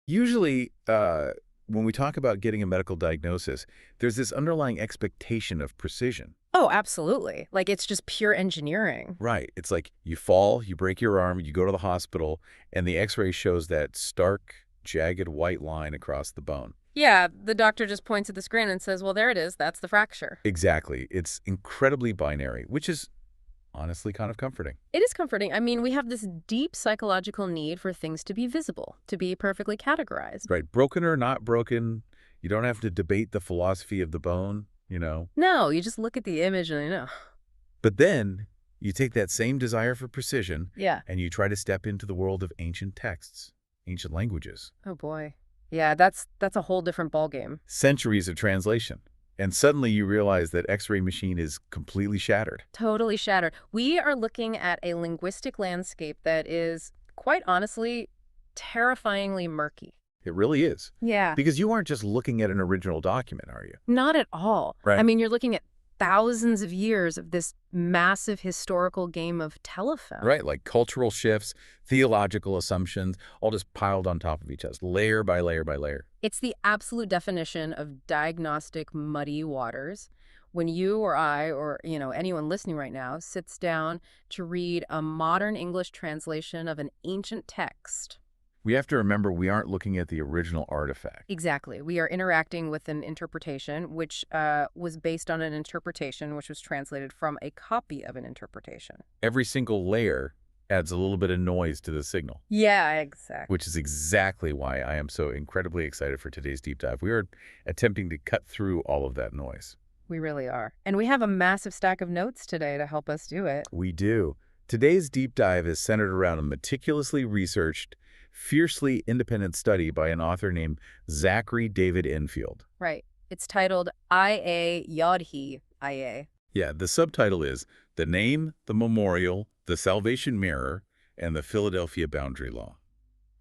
Usually, when we talk about getting a medical diagnosis, there's this underlying expectation of precision. Oh, absolutely. Like, it's just pure engineering. Right. It's like you fall, you break your arm, you go to the hospital, and the x-ray shows that stark, jagged white line across the bone. Yeah, the doctor just points at the screen and says, well, there it is. That's the fracture. Exactly. It's incredibly binary, which is honestly kind of comforting. It is comforting. I mean, we have this deep psychological need for things to be visible, to be perfectly categorized. Right. Broken or not broken, you don't have to debate the philosophy of the bone. No, you just look at the image and you know. But then you take that same desire for precision Yeah. and you try to step into the world of ancient texts, ancient languages. Oh, boy. Yeah, that's a whole different ballgame. Centuries of translation. And suddenly you realize that X-ray machine is completely shattered. Totally shattered. We are looking at a linguistic landscape that is, quite honestly, terrifyingly murky. It really is. Yeah. Because you aren't just looking at an original document, are you? Not at all. Right. I mean, you're looking at thousands of years of this massive historical game of telephone. Right, like cultural shifts, theological assumptions, all just piled on top of each other, layer by layer by layer. It's the absolute definition of diagnostic muddy waters. When you or I or, anyone listening right now sits down to read a modern English translation of an ancient text. We have to remember we aren't looking at the original artifact. Exactly. We are interacting with an interpretation, which was based on an interpretation, which was translated from a copy of an interpretation. Every single layer adds a little bit of noise to the signal. Yeah, exactly. Which is exactly why I am so incredibly excited for today's deep dive. We are attempting to cut through all of that noise. We really are. And we have a massive stack of notes today to help us do it. We do. Today's deep dive is centered around a meticulously researched, fiercely independent study by an author named Zachary David Enfield. Right. It's titled I.A. Yodhi I.A. Yeah, the subtitle is The Name, the Memorial, the Salvation Mirror, and the Philadelphia Boundary Law.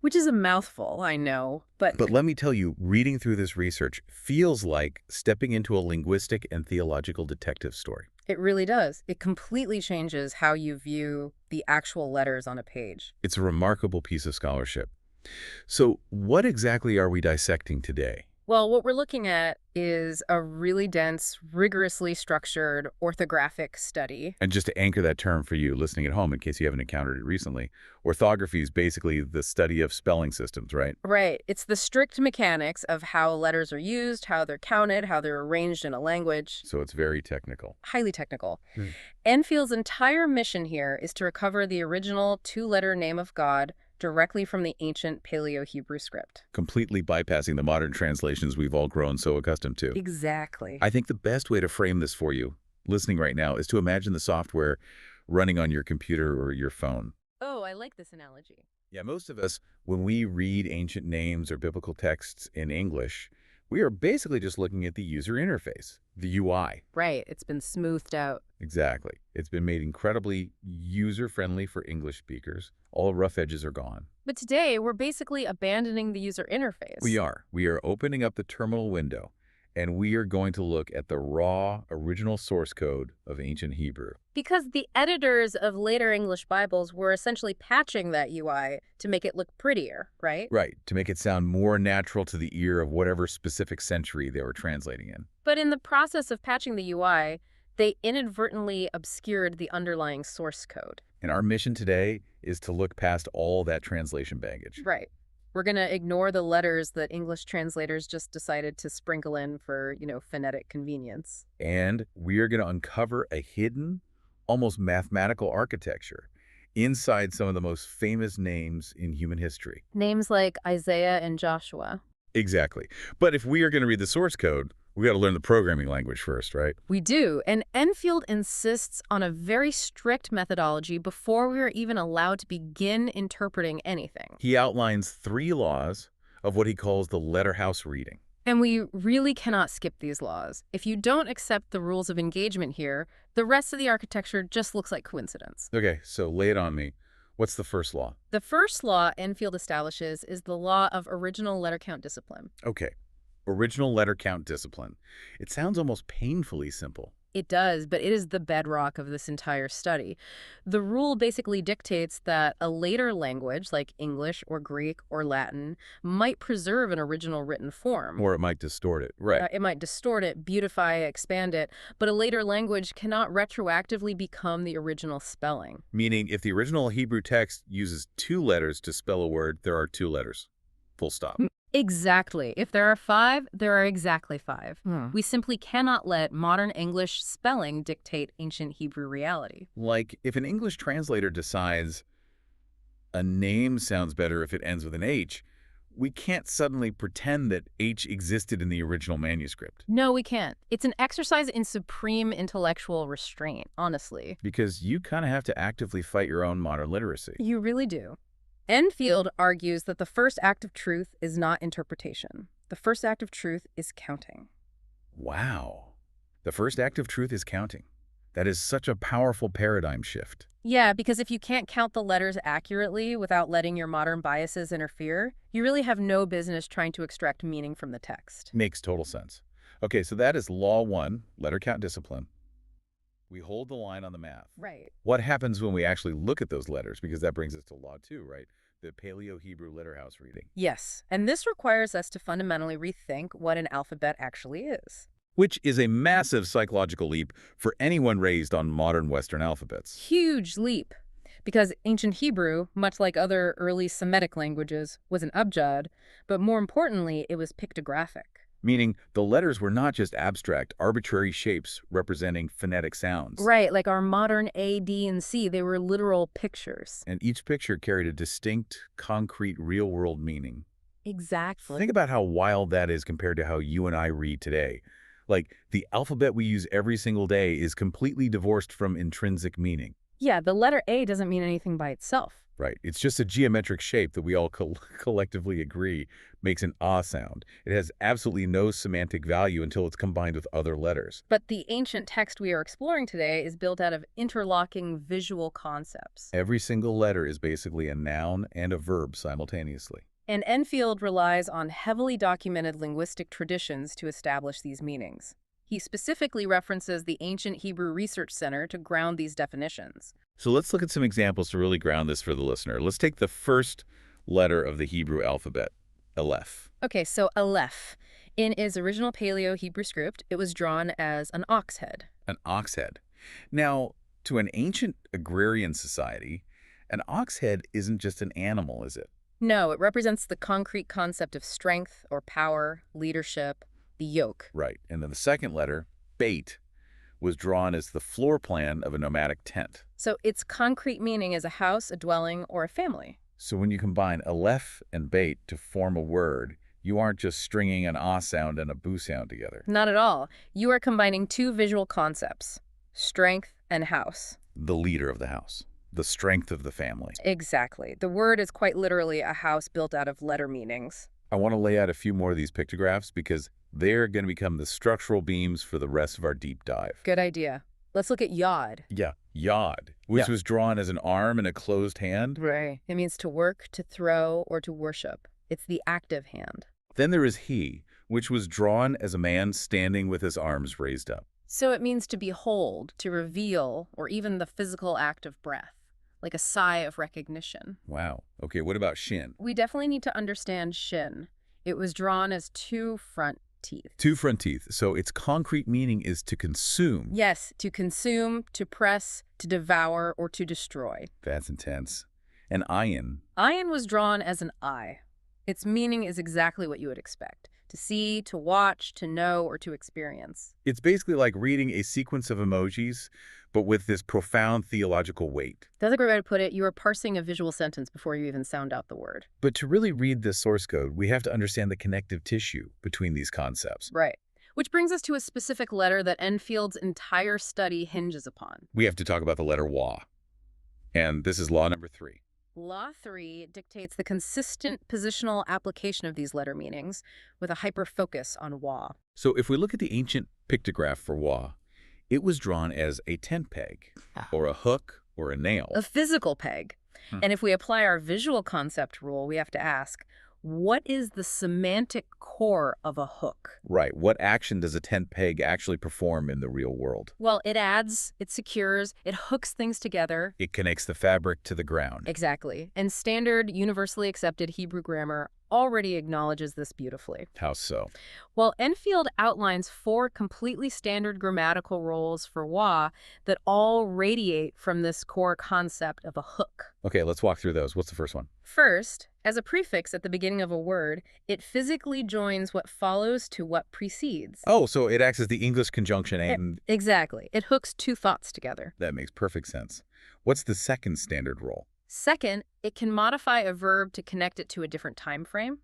Which is a mouthful, I know, but let me tell you, reading through this research feels like stepping into a linguistic and theological detective story. it really does. It completely changes how you view the actual letters on a page. It's a remarkable piece of scholarship. So what exactly are we dissecting today? Well, what we're looking at is a really dense, rigorously structured orthographic study. And just to anchor that term for you listening at home, in case you haven't encountered it recently, orthography is basically the study of spelling systems, right? Right. It's the strict mechanics of how letters are used, how they're counted, how they're arranged in a language. So it's very technical. Highly technical. Enfield's entire mission here is to recover the original two-letter name of God directly from the ancient Paleo-Hebrew script. Completely bypassing the modern translations we've all grown so accustomed to. Exactly. I think the best way to frame this for you, listening right now, is to imagine the software running on your computer or your phone. Oh, I like this analogy. Yeah, most of us, when we read ancient names or biblical texts in English, we are basically just looking at the user interface, the UI. Right. It's been smoothed out. Exactly. It's been made incredibly user-friendly for English speakers. All rough edges are gone. But today, we're basically abandoning the user interface. We are. We are opening up the terminal window, and we are going to look at the raw, original source code of ancient Hebrew. Because the editors of later English Bibles were essentially patching that UI to make it look prettier, right? Right, to make it sound more natural to the ear of whatever specific century they were translating in. But in the process of patching the UI, they inadvertently obscured the underlying source code. And our mission today is to look past all that translation baggage. Right. We're going to ignore the letters that English translators just decided to sprinkle in for, phonetic convenience. And we are going to uncover a hidden, almost mathematical architecture inside some of the most famous names in human history. Names like Isaiah and Joshua. Exactly. But if we are going to read the source code, we got to learn the programming language first, right? We do, and Enfield insists on a very strict methodology before we are even allowed to begin interpreting anything. He outlines 3 laws of what he calls the letter house reading. And we really cannot skip these laws. If you don't accept the rules of engagement here, the rest of the architecture just looks like coincidence. Okay, so lay it on me. What's the first law? The first law Enfield establishes is the law of original letter count discipline. Okay. Original letter count discipline. It sounds almost painfully simple. It does, but it is the bedrock of this entire study. The rule basically dictates that a later language, like English or Greek or Latin, might preserve an original written form. Or it might distort it. Right. It might distort it, beautify, expand it, but a later language cannot retroactively become the original spelling. Meaning, if the original Hebrew text uses 2 letters to spell a word, there are 2 letters. Full stop. Exactly. If there are 5, there are exactly 5. We simply cannot let modern English spelling dictate ancient Hebrew reality. Like, if an English translator decides a name sounds better if it ends with an H, we can't suddenly pretend that H existed in the original manuscript. No, we can't. It's an exercise in supreme intellectual restraint, honestly. Because you kind of have to actively fight your own modern literacy. You really do. Enfield argues that the first act of truth is not interpretation. The first act of truth is counting. Wow. The first act of truth is counting. That is such a powerful paradigm shift. Yeah, because if you can't count the letters accurately without letting your modern biases interfere, you really have no business trying to extract meaning from the text. Makes total sense. Okay, so that is Law 1, letter count discipline. We hold the line on the math. Right. What happens when we actually look at those letters? Because that brings us to Law 2, right? The Paleo-Hebrew Letterhouse reading. Yes, and this requires us to fundamentally rethink what an alphabet actually is. Which is a massive psychological leap for anyone raised on modern Western alphabets. Huge leap. Because ancient Hebrew, much like other early Semitic languages, was an abjad, but more importantly, it was pictographic. Meaning the letters were not just abstract, arbitrary shapes representing phonetic sounds. Right, like our modern A, D, and C, they were literal pictures. And each picture carried a distinct, concrete, real-world meaning. Exactly. Think about how wild that is compared to how you and I read today. Like, the alphabet we use every single day is completely divorced from intrinsic meaning. Yeah, the letter A doesn't mean anything by itself. Right. It's just a geometric shape that we all collectively agree makes an ah sound. It has absolutely no semantic value until it's combined with other letters. But the ancient text we are exploring today is built out of interlocking visual concepts. Every single letter is basically a noun and a verb simultaneously. And Enfield relies on heavily documented linguistic traditions to establish these meanings. He specifically references the Ancient Hebrew Research Center to ground these definitions. So let's look at some examples to really ground this for the listener. Let's take the first letter of the Hebrew alphabet, Aleph. Okay, so Aleph. In its original Paleo-Hebrew script, it was drawn as an ox head. An ox head. Now, to an ancient agrarian society, an ox head isn't just an animal, is it? No, it represents the concrete concept of strength or power, leadership, the yoke. Right. And then the second letter, Beit, was drawn as the floor plan of a nomadic tent. So its concrete meaning is a house, a dwelling, or a family. So when you combine Aleph and Beit to form a word, you aren't just stringing an ah sound and a boo sound together. Not at all. You are combining two visual concepts, strength and house. The leader of the house, the strength of the family. Exactly. The word is quite literally a house built out of letter meanings. I want to lay out a few more of these pictographs because they're going to become the structural beams for the rest of our deep dive. Good idea. Let's look at Yod. Yeah, Yod, which was drawn as an arm and a closed hand. Right. It means to work, to throw, or to worship. It's the active hand. Then there is He, which was drawn as a man standing with his arms raised up. So it means to behold, to reveal, or even the physical act of breath, like a sigh of recognition. Wow. Okay, what about Shin? We definitely need to understand Shin. It was drawn as two front teeth. Two front teeth. So its concrete meaning is to consume. Yes, to consume, to press, to devour, or to destroy. That's intense. And Ayin. Ayin was drawn as an eye. Its meaning is exactly what you would expect. To see, to watch, to know, or to experience. It's basically like reading a sequence of emojis, but with this profound theological weight. That's a great way to put it. You are parsing a visual sentence before you even sound out the word. But to really read this source code, we have to understand the connective tissue between these concepts. Right. Which brings us to a specific letter that Enfield's entire study hinges upon. We have to talk about the letter Wa. And this is law number 3. Law 3 dictates the consistent positional application of these letter meanings with a hyper-focus on Wa. So if we look at the ancient pictograph for Wa, it was drawn as a tent peg, or a hook, or a nail. A physical peg. And if we apply our visual concept rule, we have to ask, what is the semantic core of a hook. Right. What action does a tent peg actually perform in the real world? Well, it adds, it secures, it hooks things together. It connects the fabric to the ground. Exactly. And standard, universally accepted Hebrew grammar already acknowledges this beautifully. How so? Well, Enfield outlines 4 completely standard grammatical roles for wa that all radiate from this core concept of a hook. Okay, let's walk through those. What's the first one? First, as a prefix at the beginning of a word, it physically joins what follows to what precedes. Oh, so it acts as the English conjunction and... Exactly. It hooks 2 thoughts together. That makes perfect sense. What's the second standard role? Second, it can modify a verb to connect it to a different time frame.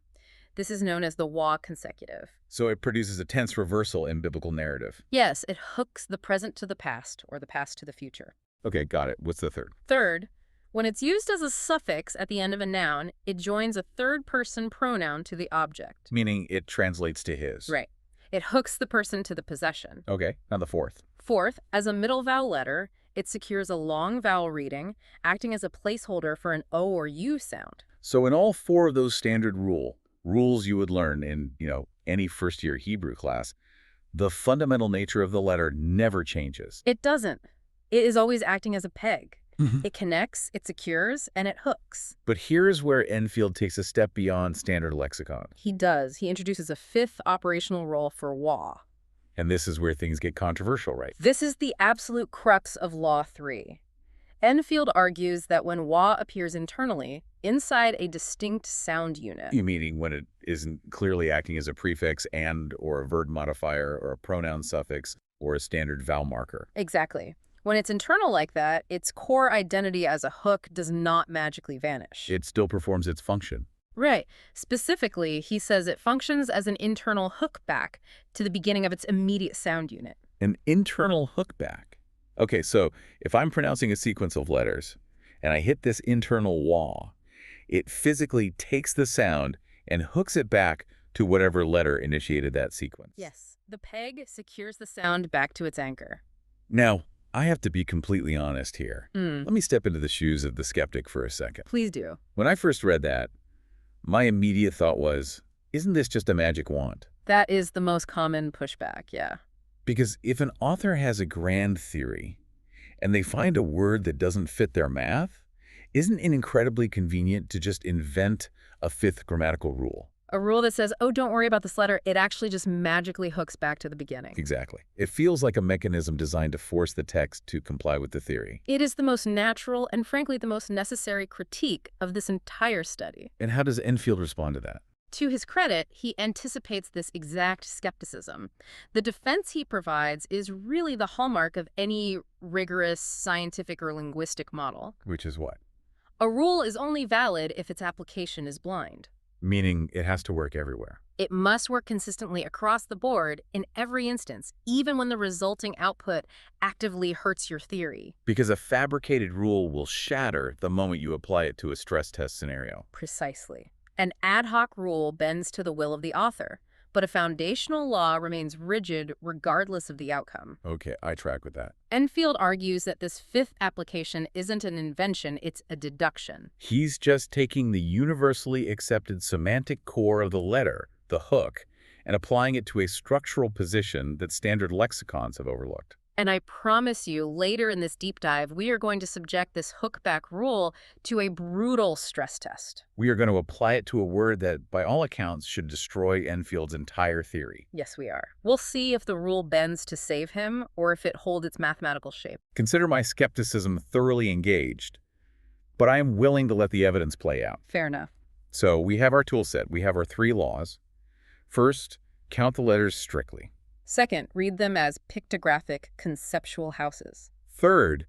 This is known as the wa consecutive. So it produces a tense reversal in biblical narrative. Yes, it hooks the present to the past or the past to the future. Okay, got it. What's the third? Third, when it's used as a suffix at the end of a noun, it joins a third-person pronoun to the object. Meaning it translates to his. Right. It hooks the person to the possession. Okay, now the fourth. Fourth, as a middle vowel letter, it secures a long vowel reading, acting as a placeholder for an O or U sound. So in all 4 of those standard rules you would learn in, any first-year Hebrew class, the fundamental nature of the letter never changes. It doesn't. It is always acting as a peg. It connects, it secures, and it hooks. But here's where Enfield takes a step beyond standard lexicon. He does. He introduces a 5th operational role for wa. And this is where things get controversial, right? This is the absolute crux of Law 3. Enfield argues that when wa appears internally, inside a distinct sound unit. You meaning when it isn't clearly acting as a prefix and or a verb modifier or a pronoun suffix or a standard vowel marker. Exactly. When it's internal like that, its core identity as a hook does not magically vanish. It still performs its function. Right. Specifically, he says it functions as an internal hook back to the beginning of its immediate sound unit. An internal hook back. Okay, so if I'm pronouncing a sequence of letters and I hit this internal wa, it physically takes the sound and hooks it back to whatever letter initiated that sequence. Yes. The peg secures the sound back to its anchor. Now, I have to be completely honest here. Let me step into the shoes of the skeptic for a second. Please do. When I first read that, my immediate thought was, isn't this just a magic wand? That is the most common pushback, yeah. Because if an author has a grand theory and they find a word that doesn't fit their math, isn't it incredibly convenient to just invent a 5th grammatical rule? A rule that says, oh, don't worry about this letter, it actually just magically hooks back to the beginning. Exactly. It feels like a mechanism designed to force the text to comply with the theory. It is the most natural and, frankly, the most necessary critique of this entire study. And how does Enfield respond to that? To his credit, he anticipates this exact skepticism. The defense he provides is really the hallmark of any rigorous scientific or linguistic model. Which is what? A rule is only valid if its application is blind. Meaning it has to work everywhere. It must work consistently across the board in every instance, even when the resulting output actively hurts your theory. Because a fabricated rule will shatter the moment you apply it to a stress test scenario. Precisely. An ad hoc rule bends to the will of the author, but a foundational law remains rigid regardless of the outcome. Okay, I track with that. Enfield argues that this 5th application isn't an invention, it's a deduction. He's just taking the universally accepted semantic core of the letter, the hook, and applying it to a structural position that standard lexicons have overlooked. And I promise you, later in this deep dive, we are going to subject this hook-back rule to a brutal stress test. We are going to apply it to a word that, by all accounts, should destroy Enfield's entire theory. Yes, we are. We'll see if the rule bends to save him or if it holds its mathematical shape. Consider my skepticism thoroughly engaged, but I am willing to let the evidence play out. Fair enough. So we have our tool set. We have our 3 laws. First, count the letters strictly. Second, read them as pictographic conceptual houses. Third,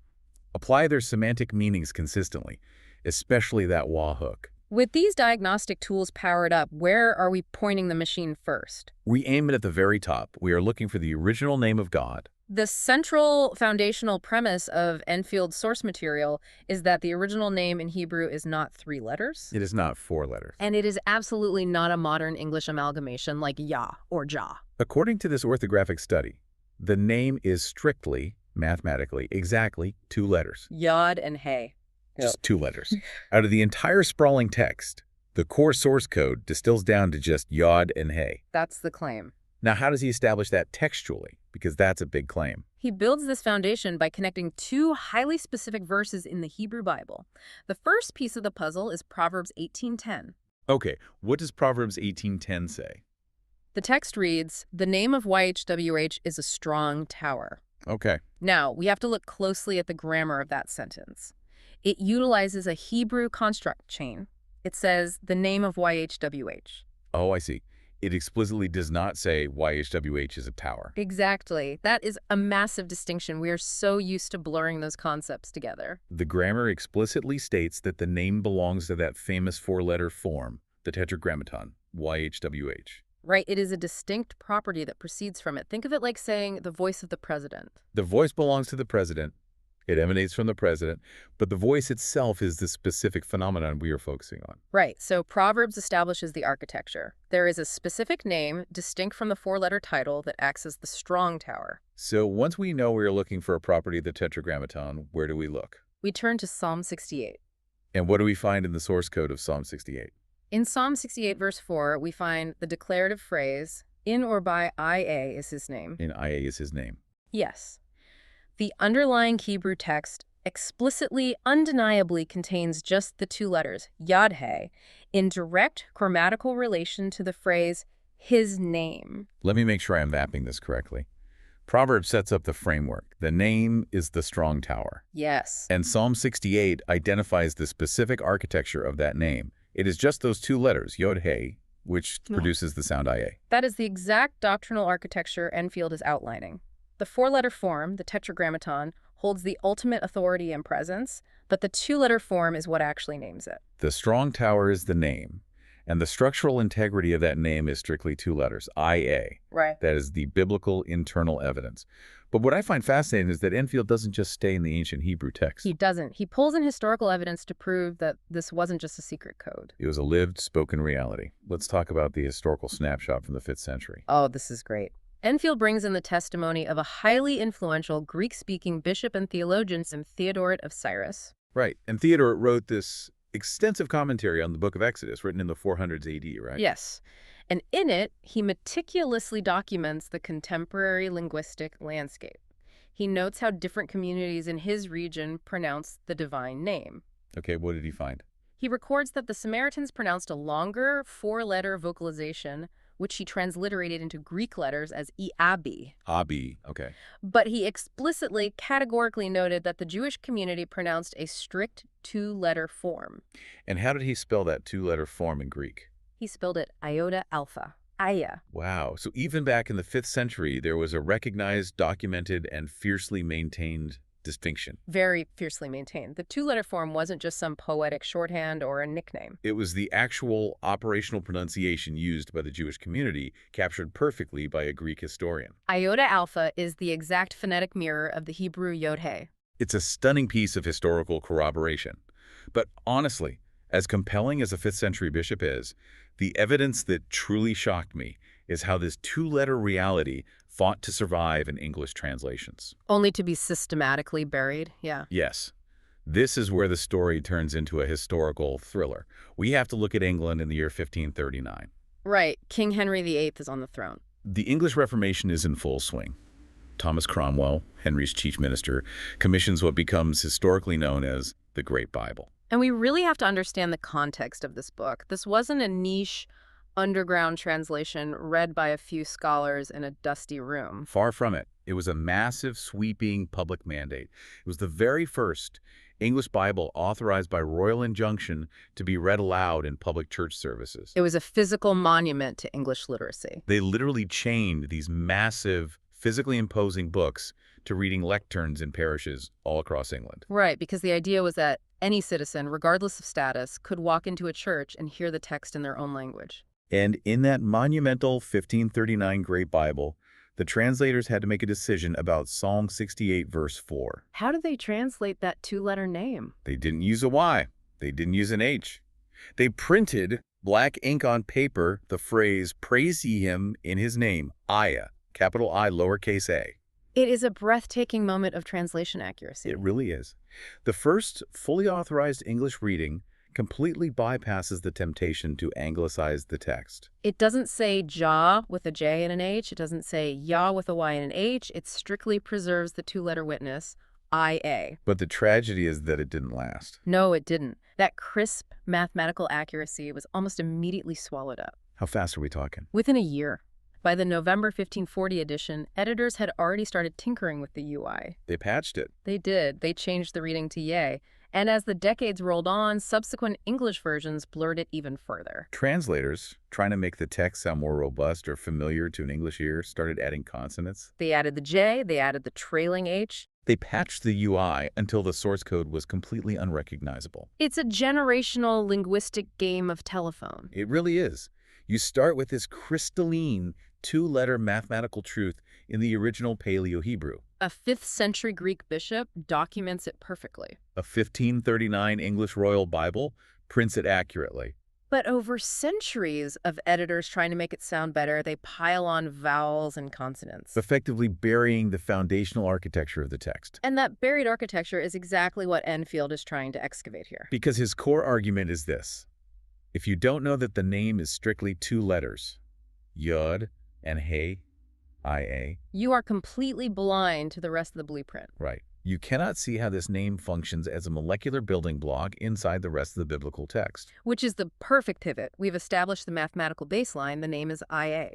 apply their semantic meanings consistently, especially that wa hook. With these diagnostic tools powered up, where are we pointing the machine first? We aim it at the very top. We are looking for the original name of God. The central foundational premise of Enfield's source material is that the original name in Hebrew is not 3 letters. It is not 4 letters. And it is absolutely not a modern English amalgamation like Yah or Jah. According to this orthographic study, the name is strictly, mathematically, exactly 2 letters. Yod and Hey. Just 2 letters. Out of the entire sprawling text, The core source code distills down to just yod and hey. That's the claim. Now, how does he establish that textually? Because that's a big claim. He builds this foundation by connecting two highly specific verses in the Hebrew Bible. The first piece of the puzzle is Proverbs 18:10. Okay, what does Proverbs 18:10 say? The text reads, "The name of YHWH is a strong tower." Okay. Now, we have to look closely at the grammar of that sentence. It utilizes a Hebrew construct chain. It says, "the name of YHWH." Oh, I see. It explicitly does not say YHWH is a tower. Exactly. That is a massive distinction. We are so used to blurring those concepts together. The grammar explicitly states that the name belongs to that famous four-letter form, the tetragrammaton, YHWH. Right, it is a distinct property that proceeds from it. Think of it like saying the voice of the president. The voice belongs to the president. It emanates from the president, but the voice itself is the specific phenomenon we are focusing on. Right, so Proverbs establishes the architecture. There is a specific name distinct from the four-letter title that acts as the strong tower. So once we know we are looking for a property of the tetragrammaton, where do we look? We turn to Psalm 68. And what do we find in the source code of Psalm 68? In Psalm 68, verse 4, we find the declarative phrase, "In or by IA is his name." In IA is his name. Yes. The underlying Hebrew text explicitly, undeniably contains just the two letters, Yod-He, in direct grammatical relation to the phrase, "his name." Let me make sure I'm mapping this correctly. Proverbs sets up the framework. The name is the strong tower. Yes. And Psalm 68 identifies the specific architecture of that name. It is just those two letters, Yod-He, which produces the sound IA. That is the exact doctrinal architecture Enfield is outlining. The four-letter form, the tetragrammaton, holds the ultimate authority and presence, but the two-letter form is what actually names it. The strong tower is the name, and the structural integrity of that name is strictly two letters, IA. Right. That is the biblical internal evidence. But what I find fascinating is that Enfield doesn't just stay in the ancient Hebrew text. He doesn't. He pulls in historical evidence to prove that this wasn't just a secret code. It was a lived, spoken reality. Let's talk about the historical snapshot from the 5th century. Oh, this is great. Enfield brings in the testimony of a highly influential Greek-speaking bishop and theologian, Theodoret of Cyrus. Right, and Theodoret wrote this extensive commentary on the book of Exodus, written in the 400s AD, right? Yes. And in it, he meticulously documents the contemporary linguistic landscape. He notes how different communities in his region pronounce the divine name. Okay, what did he find? He records that the Samaritans pronounced a longer four-letter vocalization, which he transliterated into Greek letters as Iabi. Abi, okay. But he explicitly, categorically noted that the Jewish community pronounced a strict two-letter form. And how did he spell that two-letter form in Greek? He spelled it iota alpha, Aya. Wow, so even back in the 5th century, there was a recognized, documented, and fiercely maintained distinction. Very fiercely maintained. The two-letter form wasn't just some poetic shorthand or a nickname. It was the actual operational pronunciation used by the Jewish community, captured perfectly by a Greek historian. Iota alpha is the exact phonetic mirror of the Hebrew Yod-He. It's a stunning piece of historical corroboration. But honestly, as compelling as a 5th century bishop is, the evidence that truly shocked me is how this two-letter reality fought to survive in English translations. Only to be systematically buried, yeah. Yes. This is where the story turns into a historical thriller. We have to look at England in the year 1539. Right. King Henry VIII is on the throne. The English Reformation is in full swing. Thomas Cromwell, Henry's chief minister, commissions what becomes historically known as the Great Bible. And we really have to understand the context of this book. This wasn't a niche, underground translation read by a few scholars in a dusty room. Far from it. It was a massive, sweeping public mandate. It was the very first English Bible authorized by royal injunction to be read aloud in public church services. It was a physical monument to English literacy. They literally chained these massive, physically imposing books to reading lecterns in parishes all across England. Right, because the idea was that any citizen, regardless of status, could walk into a church and hear the text in their own language. And in that monumental 1539 Great Bible, the translators had to make a decision about Psalm 68, verse 4. How did they translate that two-letter name? They didn't use a Y. They didn't use an H. They printed black ink on paper the phrase, "Praise ye him in his name," Aya, capital I, lowercase a. It is a breathtaking moment of translation accuracy. It really is. The first fully authorized English reading completely bypasses the temptation to anglicize the text. It doesn't say ja with a J and an H. It doesn't say ya with a Y and an H. It strictly preserves the two-letter witness, IA. But the tragedy is that it didn't last. No, it didn't. That crisp mathematical accuracy was almost immediately swallowed up. How fast are we talking? Within a year. By the November 1540 edition, editors had already started tinkering with the UI. They patched it. They did. They changed the reading to ye. And as the decades rolled on, subsequent English versions blurred it even further. Translators, trying to make the text sound more robust or familiar to an English ear, started adding consonants. They added the J, they added the trailing H. They patched the UI until the source code was completely unrecognizable. It's a generational linguistic game of telephone. It really is. You start with this crystalline two-letter mathematical truth in the original Paleo-Hebrew. A 5th century Greek bishop documents it perfectly. A 1539 English Royal Bible prints it accurately. But over centuries of editors trying to make it sound better, they pile on vowels and consonants. Effectively burying the foundational architecture of the text. And that buried architecture is exactly what Enfield is trying to excavate here. Because his core argument is this. If you don't know that the name is strictly two letters, Yod and Hey, IA. You are completely blind to the rest of the blueprint. Right. You cannot see how this name functions as a molecular building block inside the rest of the biblical text. Which is the perfect pivot. We've established the mathematical baseline. The name is IA.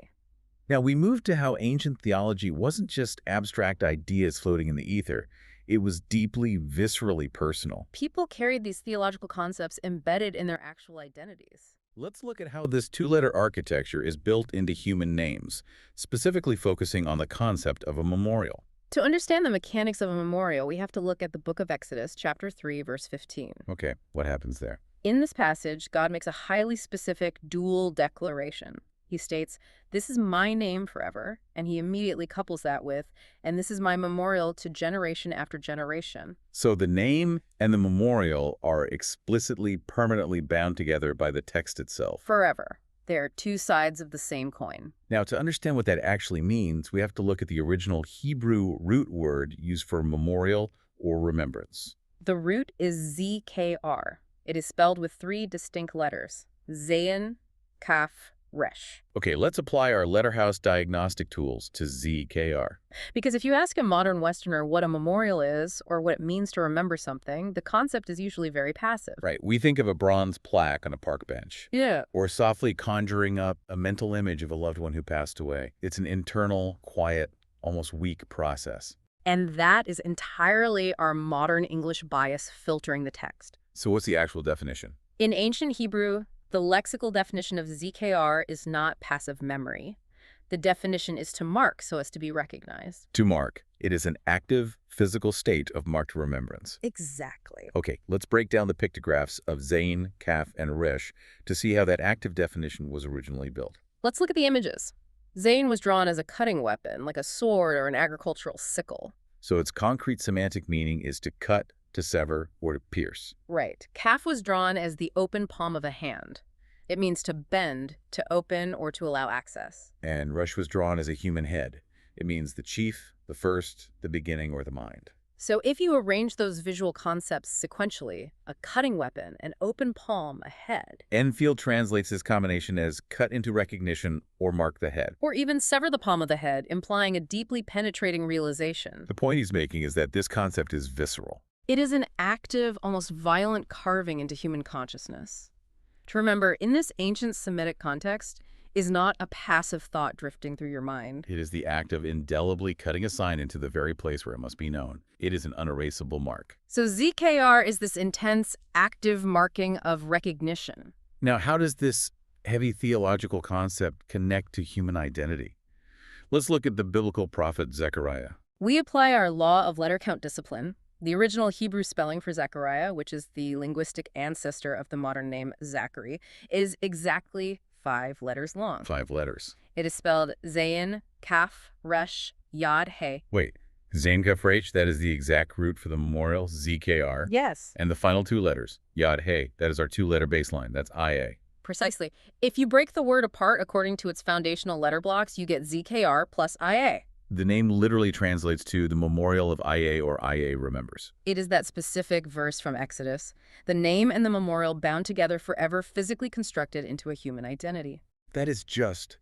Now we move to how ancient theology wasn't just abstract ideas floating in the ether. It was deeply, viscerally personal. People carried these theological concepts embedded in their actual identities. Let's look at how this two-letter architecture is built into human names, specifically focusing on the concept of a memorial. To understand the mechanics of a memorial, we have to look at the book of Exodus, chapter 3, verse 15. Okay, what happens there? In this passage, God makes a highly specific dual declaration. He states, "This is my name forever," and he immediately couples that with, "and this is my memorial to generation after generation." So the name and the memorial are explicitly, permanently bound together by the text itself. Forever. They're two sides of the same coin. Now, to understand what that actually means, we have to look at the original Hebrew root word used for memorial or remembrance. The root is ZKR. It is spelled with 3 distinct letters, Zayin, Kaf, Resh. Okay, let's apply our letterhouse diagnostic tools to ZKR. Because if you ask a modern Westerner what a memorial is or what it means to remember something, the concept is usually very passive. Right, we think of a bronze plaque on a park bench. Yeah. Or softly conjuring up a mental image of a loved one who passed away. It's an internal, quiet, almost weak process. And that is entirely our modern English bias filtering the text. So what's the actual definition? In ancient Hebrew, the lexical definition of ZKR is not passive memory. The definition is to mark so as to be recognized. To mark. It is an active, physical state of marked remembrance. Exactly. Okay, let's break down the pictographs of Zayin, Kaf, and Resh to see how that active definition was originally built. Let's look at the images. Zayin was drawn as a cutting weapon, like a sword or an agricultural sickle. So its concrete semantic meaning is to cut, to sever, or to pierce. Right. Kaf was drawn as the open palm of a hand. It means to bend, to open, or to allow access. And Resh was drawn as a human head. It means the chief, the first, the beginning, or the mind. So if you arrange those visual concepts sequentially, a cutting weapon, an open palm, a head. Enfield translates this combination as cut into recognition or mark the head. Or even sever the palm of the head, implying a deeply penetrating realization. The point he's making is that this concept is visceral. It is an active, almost violent carving into human consciousness. To remember, in this ancient Semitic context, is not a passive thought drifting through your mind. It is the act of indelibly cutting a sign into the very place where it must be known. It is an unerasable mark. So ZKR is this intense, active marking of recognition. Now, how does this heavy theological concept connect to human identity? Let's look at the biblical prophet Zechariah. We apply our law of letter count discipline. The original Hebrew spelling for Zechariah, which is the linguistic ancestor of the modern name Zachary, is exactly 5 letters long. 5 letters. It is spelled Zayin, Kaf, Resh, Yod, Hey. Wait, Zayin, Kaf, Resh, that is the exact root for the memorial, ZKR. Yes. And the final 2 letters, Yod, Hey, that is our 2-letter baseline. That's IA. Precisely. If you break the word apart according to its foundational letter blocks, you get ZKR plus IA. The name literally translates to the memorial of Ia or Ia remembers. It is that specific verse from Exodus, the name and the memorial bound together forever, physically constructed into a human identity. That is just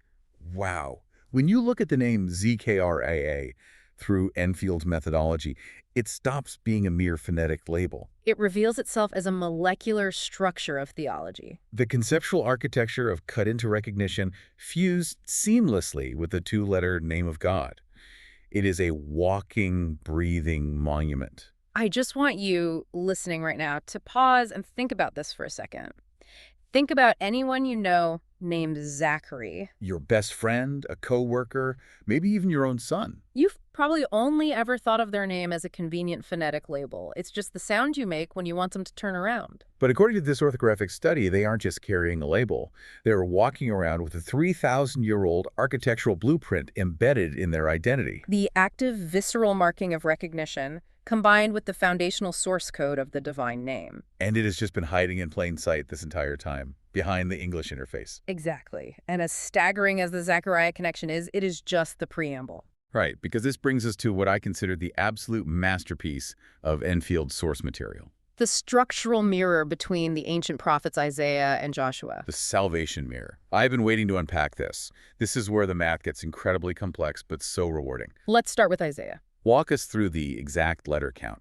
wow. When you look at the name ZKRIA through Enfield's methodology, it stops being a mere phonetic label. It reveals itself as a molecular structure of theology. The conceptual architecture of cut-into recognition fused seamlessly with the two-letter name of God. It is a walking, breathing monument. I just want you listening right now to pause and think about this for a second. Think about anyone you know named Zachary. Your best friend, a coworker, maybe even your own son. You've probably only ever thought of their name as a convenient phonetic label. It's just the sound you make when you want them to turn around. But according to this orthographic study, they aren't just carrying a label. They're walking around with a 3,000-year-old architectural blueprint embedded in their identity. The active, visceral marking of recognition combined with the foundational source code of the divine name. And it has just been hiding in plain sight this entire time, behind the English interface. Exactly. And as staggering as the Zachariah connection is, it is just the preamble. Right, because this brings us to what I consider the absolute masterpiece of Enfield's source material. The structural mirror between the ancient prophets Isaiah and Joshua. The salvation mirror. I've been waiting to unpack this. This is where the math gets incredibly complex, but so rewarding. Let's start with Isaiah. Walk us through the exact letter count.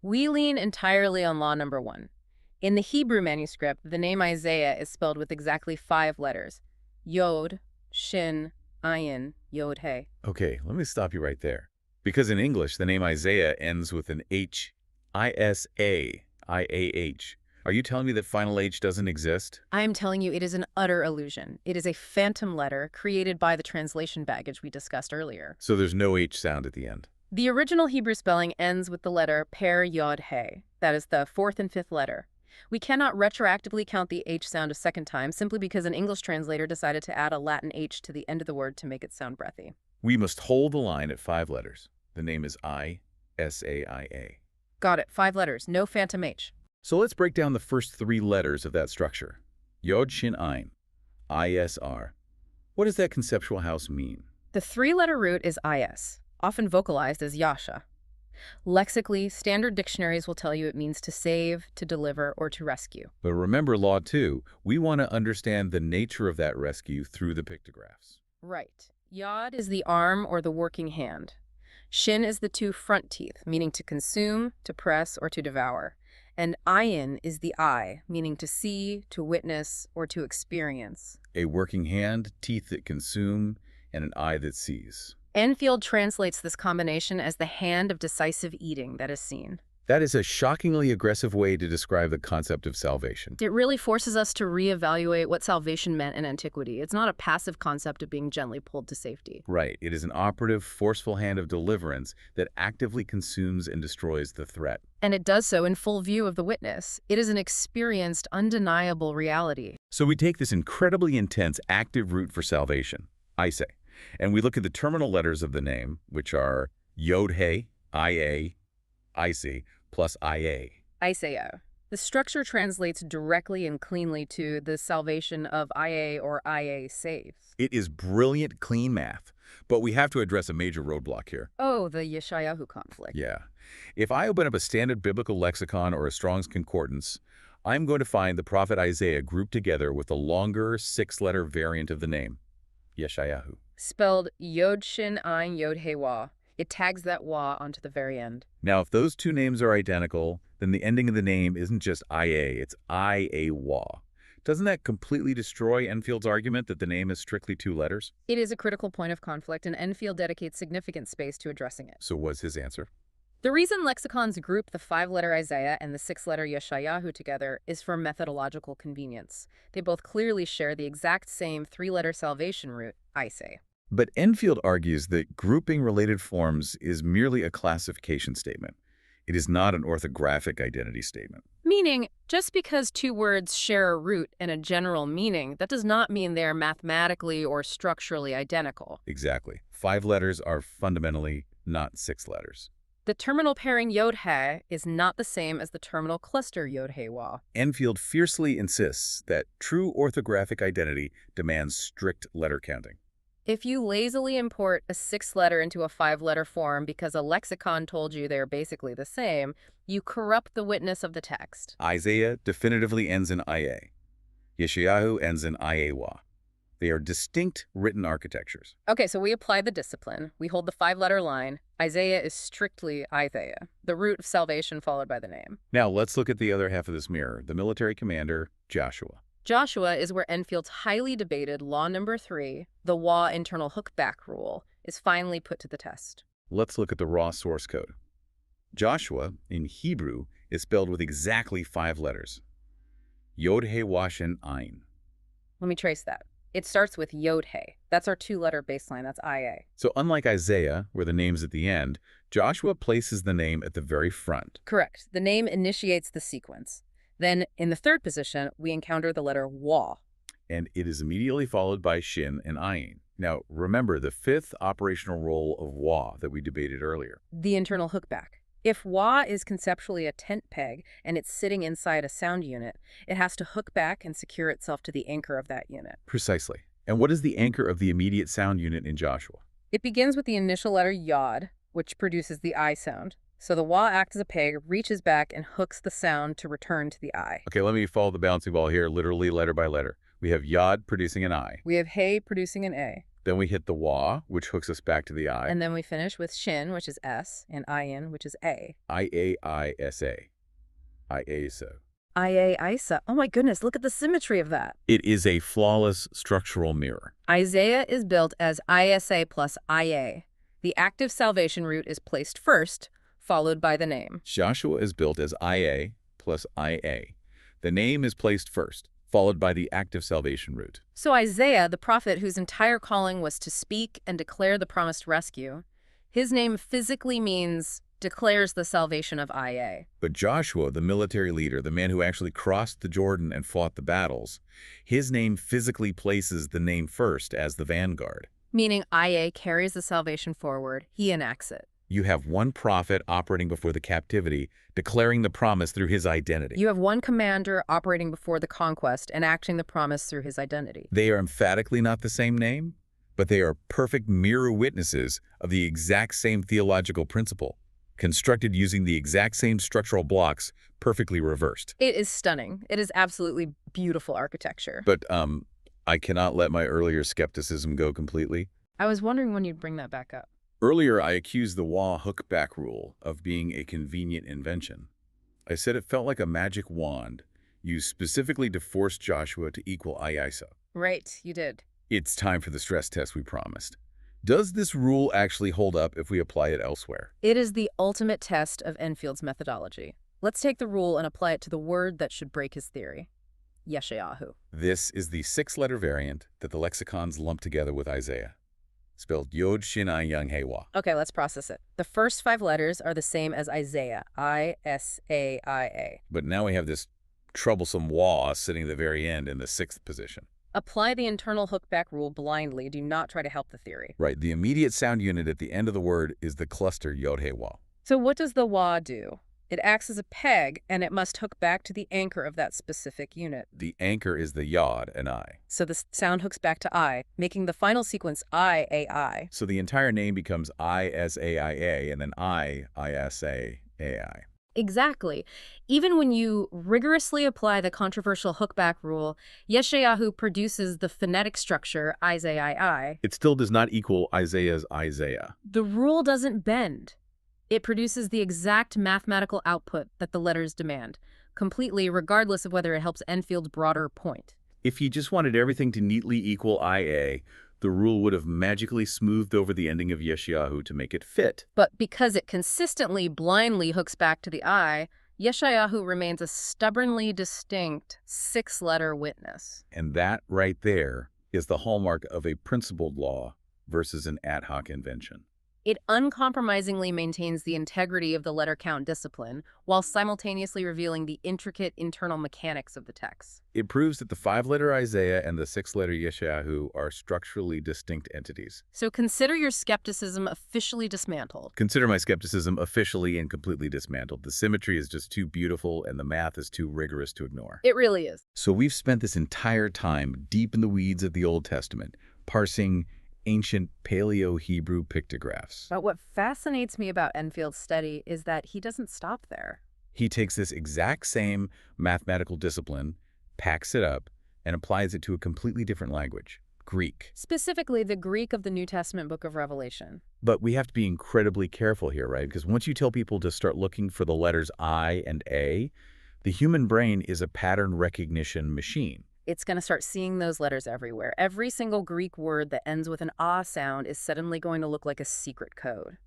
We lean entirely on law number 1. In the Hebrew manuscript, the name Isaiah is spelled with exactly 5 letters. Yod, Shin, Ayin, Yod, He. Okay, let me stop you right there. Because in English, the name Isaiah ends with an H, I-S-A, I-A-H. Are you telling me that final H doesn't exist? I am telling you it is an utter illusion. It is a phantom letter created by the translation baggage we discussed earlier. So there's no H sound at the end. The original Hebrew spelling ends with the letter Per Yod He. That is the 4th and 5th letter. We cannot retroactively count the H sound a second time simply because an English translator decided to add a Latin H to the end of the word to make it sound breathy. We must hold the line at 5 letters. The name is I-S-A-I-A. Got it. 5 letters. No phantom H. So let's break down the first 3 letters of that structure. Yod Shin Ayin, I-S-R. What does that conceptual house mean? The 3-letter root is IS, often vocalized as Yasha. Lexically, standard dictionaries will tell you it means to save, to deliver, or to rescue. But remember Law 2, we want to understand the nature of that rescue through the pictographs. Right. Yod is the arm or the working hand. Shin is the 2 front teeth, meaning to consume, to press, or to devour. And ayin is the eye, meaning to see, to witness, or to experience. A working hand, teeth that consume, and an eye that sees. Enfield translates this combination as the hand of decisive eating that is seen. That is a shockingly aggressive way to describe the concept of salvation. It really forces us to reevaluate what salvation meant in antiquity. It's not a passive concept of being gently pulled to safety. Right. It is an operative, forceful hand of deliverance that actively consumes and destroys the threat. And it does so in full view of the witness. It is an experienced, undeniable reality. So we take this incredibly intense, active route for salvation, I say, and we look at the terminal letters of the name, which are Yod-He, I-A, I-C, plus I-A. Isaiah. The structure translates directly and cleanly to the salvation of IA or IA saves. It is brilliant, clean math, but we have to address a major roadblock here. Oh, the Yeshayahu conflict. Yeah. If I open up a standard biblical lexicon or a Strong's Concordance, I'm going to find the prophet Isaiah grouped together with a longer 6-letter variant of the name, Yeshayahu. Spelled Yod Shin Ayin Yod He Wa. It tags that wa onto the very end. Now, if those 2 names are identical, then the ending of the name isn't just IA, it's I-A-Wa. Doesn't that completely destroy Enfield's argument that the name is strictly 2 letters? It is a critical point of conflict, and Enfield dedicates significant space to addressing it. So what's his answer? The reason lexicons group the 5-letter Isaiah and the 6-letter Yeshayahu together is for methodological convenience. They both clearly share the exact same 3-letter salvation root, I say. But Enfield argues that grouping related forms is merely a classification statement. It is not an orthographic identity statement. Meaning, just because 2 words share a root and a general meaning, that does not mean they are mathematically or structurally identical. Exactly. 5 letters are fundamentally not 6 letters. The terminal pairing Yod-He is not the same as the terminal cluster Yod-He-Wa. Enfield fiercely insists that true orthographic identity demands strict letter counting. If you lazily import a 6-letter into a 5-letter form because a lexicon told you they're basically the same, you corrupt the witness of the text. Isaiah definitively ends in IA. Yeshayahu ends in Iawa. They are distinct written architectures. Okay, so we apply the discipline. We hold the 5-letter line. Isaiah is strictly Isaiah, the root of salvation followed by the name. Now let's look at the other half of this mirror, the military commander, Joshua. Joshua is where Enfield's highly debated law number 3, the WA internal hookback rule, is finally put to the test. Let's look at the raw source code. Joshua, in Hebrew, is spelled with exactly 5 letters. Yod, He, Wash, and Ayin. Let me trace that. It starts with Yod-He. That's our 2-letter baseline. That's IA. So unlike Isaiah, where the name's at the end, Joshua places the name at the very front. Correct. The name initiates the sequence. Then, in the 3rd position, we encounter the letter Wa. And it is immediately followed by Shin and Ayin. Now, remember the 5th operational role of Wa that we debated earlier. The internal hookback. If Wa is conceptually a tent peg and it's sitting inside a sound unit, it has to hook back and secure itself to the anchor of that unit. Precisely. And what is the anchor of the immediate sound unit in Joshua? It begins with the initial letter Yod, which produces the I sound. So the Wa acts as a peg, reaches back, and hooks the sound to return to the I. Okay, let me follow the bouncing ball here, literally letter by letter. We have Yod producing an I. We have He producing an A. Then we hit the Wa, which hooks us back to the I. And then we finish with Shin, which is S, and Ayin, which is A. I-A-I-S-A. I-A-S-A. I-A-I-S-A. Oh my goodness, look at the symmetry of that. It is a flawless structural mirror. Isaiah is built as ISA plus IA. The active salvation root is placed first, followed by the name. Joshua is built as IA plus IA. The name is placed first, followed by the active salvation root. So Isaiah, the prophet whose entire calling was to speak and declare the promised rescue, his name physically means declares the salvation of IA. But Joshua, the military leader, the man who actually crossed the Jordan and fought the battles, his name physically places the name first as the vanguard. Meaning IA carries the salvation forward, he enacts it. You have one prophet operating before the captivity, declaring the promise through his identity. You have one commander operating before the conquest, enacting the promise through his identity. They are emphatically not the same name, but they are perfect mirror witnesses of the exact same theological principle, constructed using the exact same structural blocks, perfectly reversed. It is stunning. It is absolutely beautiful architecture. But I cannot let my earlier skepticism go completely. I was wondering when you'd bring that back up. Earlier, I accused the Wa hookback rule of being a convenient invention. I said it felt like a magic wand used specifically to force Joshua to equal IISA. Right, you did. It's time for the stress test we promised. Does this rule actually hold up if we apply it elsewhere? It is the ultimate test of Enfield's methodology. Let's take the rule and apply it to the word that should break his theory. Yeshayahu. This is the 6-letter variant that the lexicons lump together with Isaiah, spelled Yod Shin Ayin Yang He Wa. Okay, let's process it. The first 5 letters are the same as Isaiah, I-S-A-I-A. But now we have this troublesome Wa sitting at the very end in the 6th position. Apply the internal hookback rule blindly. Do not try to help the theory. Right, the immediate sound unit at the end of the word is the cluster Yod He Wa. So what does the Wa do? It acts as a peg, and it must hook back to the anchor of that specific unit. The anchor is the Yod and I. So the sound hooks back to I, making the final sequence I-A-I. So the entire name becomes I-S-A-I-A and then I-S-A-I-A. Exactly. Even when you rigorously apply the controversial hookback rule, Yeshayahu produces the phonetic structure Isaiah. It still does not equal Isaiah's Isaiah. The rule doesn't bend. It produces the exact mathematical output that the letters demand, completely regardless of whether it helps Enfield's broader point. If he just wanted everything to neatly equal IA, the rule would have magically smoothed over the ending of Yeshayahu to make it fit. But because it consistently blindly hooks back to the I, Yeshayahu remains a stubbornly distinct 6-letter witness. And that right there is the hallmark of a principled law versus an ad hoc invention. It uncompromisingly maintains the integrity of the letter count discipline while simultaneously revealing the intricate internal mechanics of the text. It proves that the 5-letter Isaiah and the 6-letter Yeshayahu are structurally distinct entities. So consider your skepticism officially dismantled. Consider my skepticism officially and completely dismantled. The symmetry is just too beautiful and the math is too rigorous to ignore. It really is. So we've spent this entire time deep in the weeds of the Old Testament, parsing ancient Paleo-Hebrew pictographs. But what fascinates me about Enfield's study is that he doesn't stop there. He takes this exact same mathematical discipline, packs it up, and applies it to a completely different language, Greek. Specifically, the Greek of the New Testament book of Revelation. But we have to be incredibly careful here, right? Because once you tell people to start looking for the letters I and A, the human brain is a pattern recognition machine. It's going to start seeing those letters everywhere. Every single Greek word that ends with an ah sound is suddenly going to look like a secret code.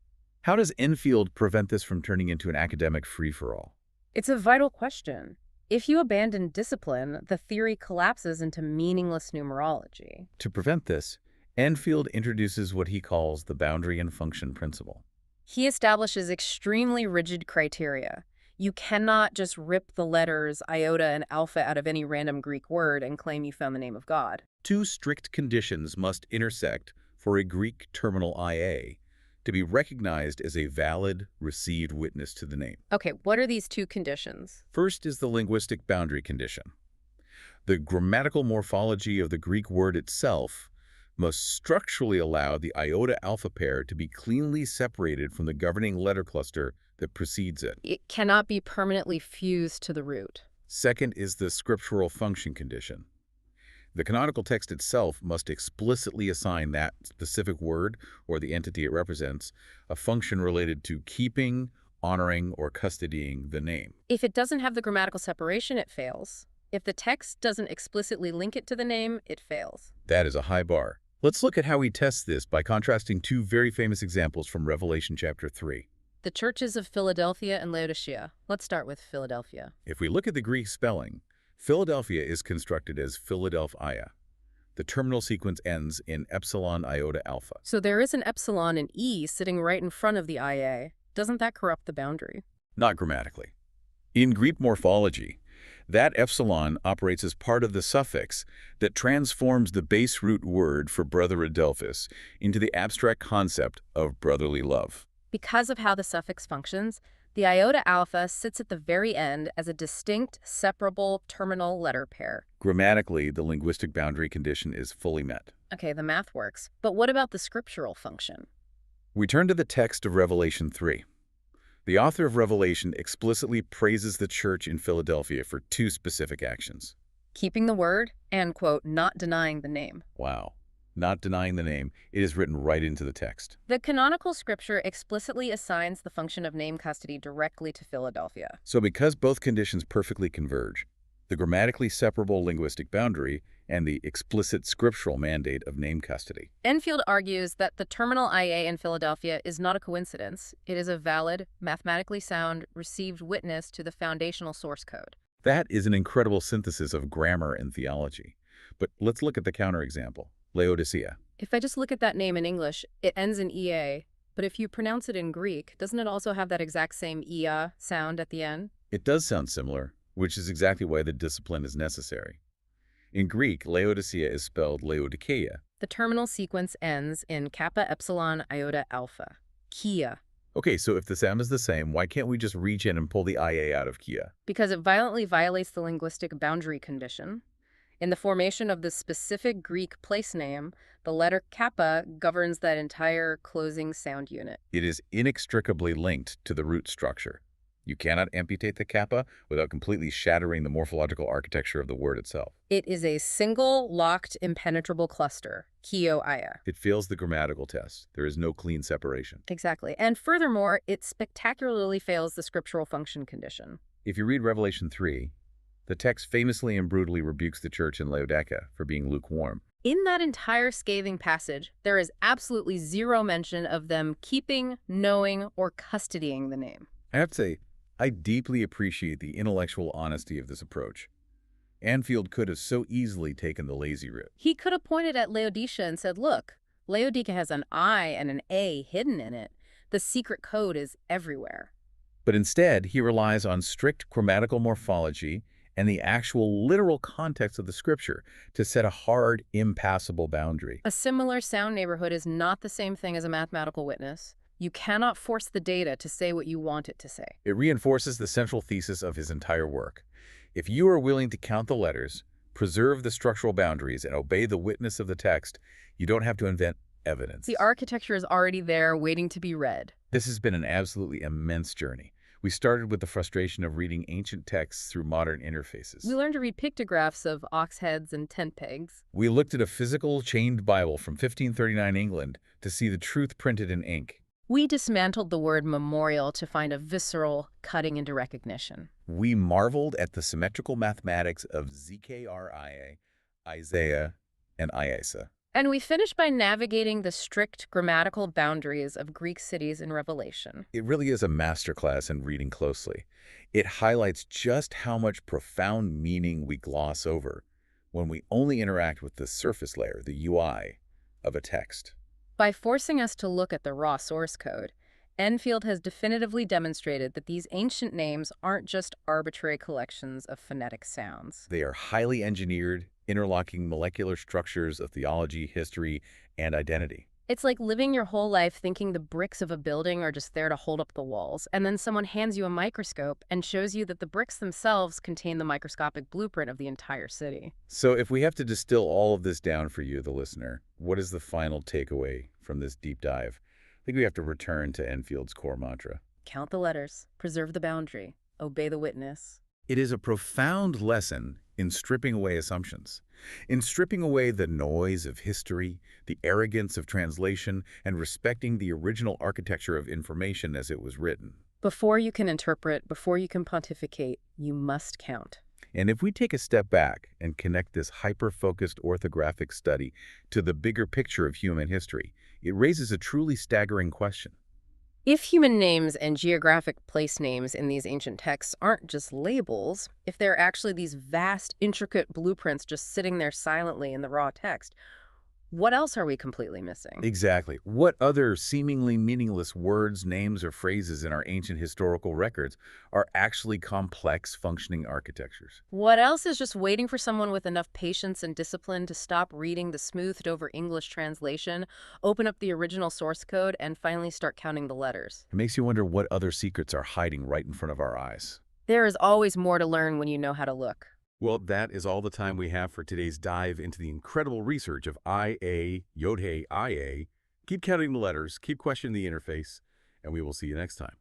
How does Enfield prevent this from turning into an academic free-for-all? It's a vital question. If you abandon discipline, the theory collapses into meaningless numerology. To prevent this, Enfield introduces what he calls the boundary and function principle. He establishes extremely rigid criteria. You cannot just rip the letters iota and alpha out of any random Greek word and claim you found the name of God. Two strict conditions must intersect for a Greek terminal IA to be recognized as a valid received witness to the name. Okay, what are these two conditions? First is the linguistic boundary condition. The grammatical morphology of the Greek word itself must structurally allow the iota-alpha pair to be cleanly separated from the governing letter cluster that precedes it. It cannot be permanently fused to the root. Second is the scriptural function condition. The canonical text itself must explicitly assign that specific word or the entity it represents a function related to keeping, honoring, or custodying the name. If it doesn't have the grammatical separation, it fails. If the text doesn't explicitly link it to the name, it fails. That is a high bar. Let's look at how he tests this by contrasting two very famous examples from Revelation chapter 3. The churches of Philadelphia and Laodicea. Let's start with Philadelphia. If we look at the Greek spelling, Philadelphia is constructed as Philadelphia. The terminal sequence ends in epsilon iota alpha. So there is an epsilon and E sitting right in front of the IA. Doesn't that corrupt the boundary? Not grammatically. In Greek morphology, that epsilon operates as part of the suffix that transforms the base root word for brother Adelphus into the abstract concept of brotherly love. Because of how the suffix functions, the iota alpha sits at the very end as a distinct, separable terminal letter pair. Grammatically, the linguistic boundary condition is fully met. Okay, the math works. But what about the scriptural function? We turn to the text of Revelation 3. The author of Revelation explicitly praises the church in Philadelphia for two specific actions. Keeping the word and, quote, not denying the name. Wow. Not denying the name, it is written right into the text. The canonical scripture explicitly assigns the function of name custody directly to Philadelphia. So because both conditions perfectly converge, the grammatically separable linguistic boundary and the explicit scriptural mandate of name custody. Enfield argues that the terminal IA in Philadelphia is not a coincidence. It is a valid, mathematically sound, received witness to the foundational source code. That is an incredible synthesis of grammar and theology. But let's look at the counterexample, Laodicea. If I just look at that name in English, it ends in EA. But if you pronounce it in Greek, doesn't it also have that exact same ia sound at the end? It does sound similar, which is exactly why the discipline is necessary. In Greek, Laodicea is spelled Laodikeia. The terminal sequence ends in kappa epsilon iota alpha. Kia. Okay, so if the sound is the same, why can't we just reach in and pull the IA out of Kia? Because it violently violates the linguistic boundary condition. In the formation of the specific Greek place name, the letter kappa governs that entire closing sound unit. It is inextricably linked to the root structure. You cannot amputate the kappa without completely shattering the morphological architecture of the word itself. It is a single, locked, impenetrable cluster, Kio-Aya. It fails the grammatical test. There is no clean separation. Exactly. And furthermore, it spectacularly fails the scriptural function condition. If you read Revelation 3, the text famously and brutally rebukes the church in Laodicea for being lukewarm. In that entire scathing passage, there is absolutely zero mention of them keeping, knowing, or custodying the name. I have to say, I deeply appreciate the intellectual honesty of this approach. Enfield could have so easily taken the lazy route. He could have pointed at Laodicea and said, look, Laodicea has an I and an A hidden in it. The secret code is everywhere. But instead, he relies on strict grammatical morphology and the actual literal context of the scripture to set a hard, impassable boundary. A similar sound neighborhood is not the same thing as a mathematical witness. You cannot force the data to say what you want it to say. It reinforces the central thesis of his entire work. If you are willing to count the letters, preserve the structural boundaries, and obey the witness of the text, you don't have to invent evidence. The architecture is already there, waiting to be read. This has been an absolutely immense journey. We started with the frustration of reading ancient texts through modern interfaces. We learned to read pictographs of ox heads and tent pegs. We looked at a physical, chained Bible from 1539 England to see the truth printed in ink. We dismantled the word memorial to find a visceral cutting into recognition. We marveled at the symmetrical mathematics of Zachary, Isaiah, and Iasa. And we finished by navigating the strict grammatical boundaries of Greek cities in Revelation. It really is a masterclass in reading closely. It highlights just how much profound meaning we gloss over when we only interact with the surface layer, the UI, of a text. By forcing us to look at the raw source code, Enfield has definitively demonstrated that these ancient names aren't just arbitrary collections of phonetic sounds. They are highly engineered, interlocking molecular structures of theology, history, and identity. It's like living your whole life thinking the bricks of a building are just there to hold up the walls, and then someone hands you a microscope and shows you that the bricks themselves contain the microscopic blueprint of the entire city. So if we have to distill all of this down for you, the listener, what is the final takeaway from this deep dive? I think we have to return to Enfield's core mantra. Count the letters, preserve the boundary, obey the witness. It is a profound lesson in stripping away assumptions, in stripping away the noise of history, the arrogance of translation, and respecting the original architecture of information as it was written. Before you can interpret, before you can pontificate, you must count. And if we take a step back and connect this hyper-focused orthographic study to the bigger picture of human history, it raises a truly staggering question. If human names and geographic place names in these ancient texts aren't just labels, if they're actually these vast, intricate blueprints just sitting there silently in the raw text, what else are we completely missing? Exactly. What other seemingly meaningless words, names, or phrases in our ancient historical records are actually complex, functioning architectures? What else is just waiting for someone with enough patience and discipline to stop reading the smoothed-over English translation, open up the original source code, and finally start counting the letters? It makes you wonder what other secrets are hiding right in front of our eyes. There is always more to learn when you know how to look. Well, that is all the time we have for today's dive into the incredible research of IA, Yod-Hey, IA. Keep counting the letters, keep questioning the interface, and we will see you next time.